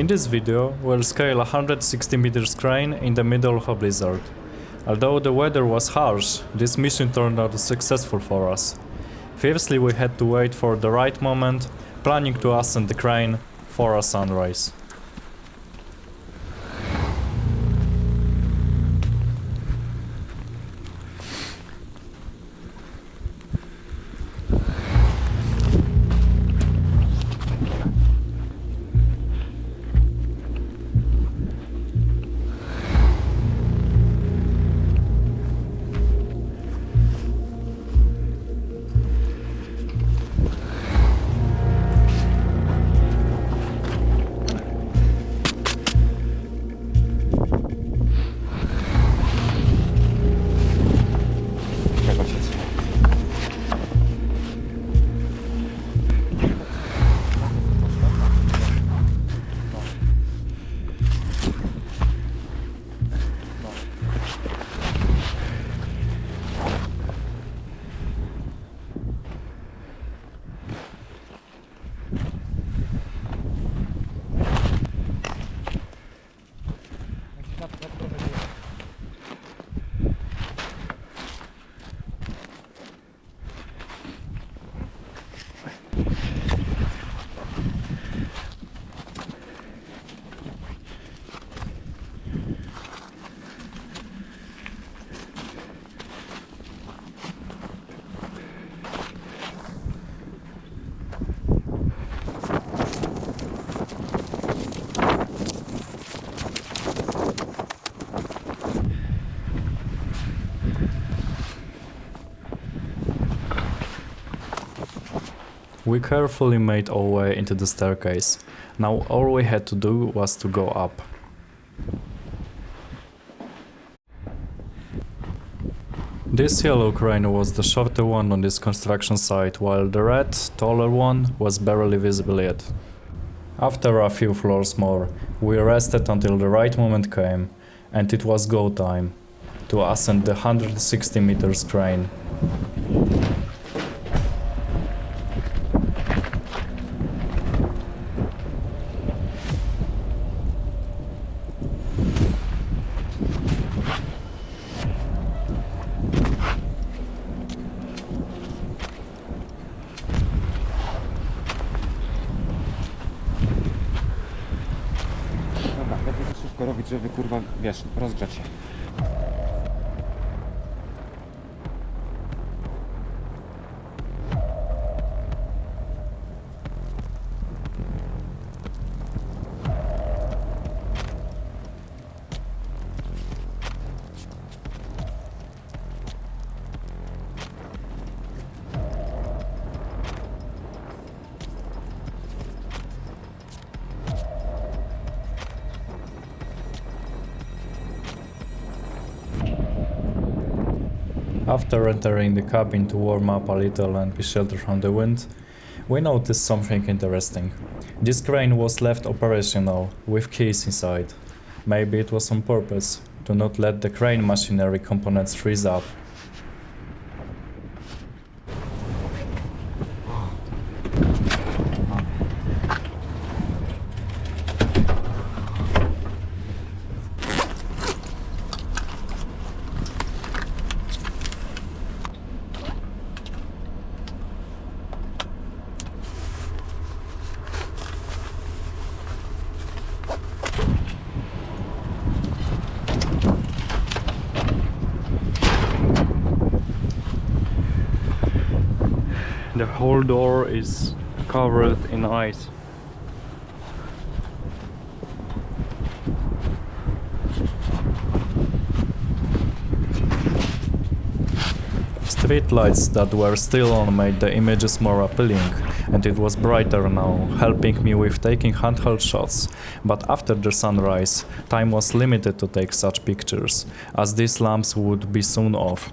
In this video, we'll scale a 160 meters crane in the middle of a blizzard. Although the weather was harsh, this mission turned out successful for us. Firstly, we had to wait for the right moment, planning to ascend the crane for a sunrise. We carefully made our way into the staircase. Now all we had to do was to go up. This yellow crane was the shorter one on this construction site, while the red, taller one was barely visible yet. After a few floors more, we rested until the right moment came, and it was go time to ascend the 160 meters crane. Lepiej to szybko robić, żeby kurwa, wiesz, rozgrzać się. After entering the cabin to warm up a little and be sheltered from the wind, we noticed something interesting. This crane was left operational, with keys inside. Maybe it was on purpose, to not let the crane machinery components freeze up. The whole door is covered in ice. Street lights that were still on made the images more appealing, and it was brighter now, helping me with taking handheld shots. But after the sunrise, time was limited to take such pictures, as these lamps would be soon off.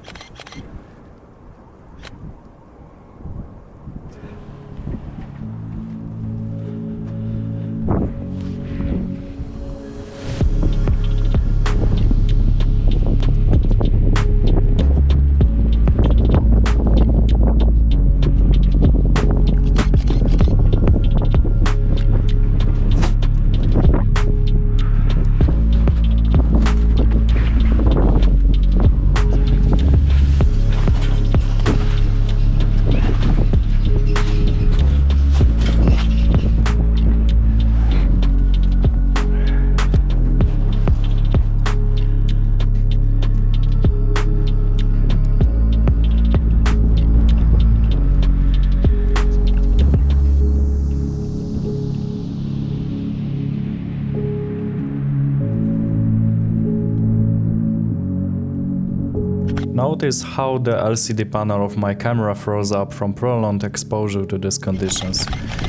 Notice how the LCD panel of my camera froze up from prolonged exposure to these conditions.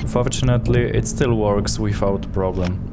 Fortunately, it still works without problem.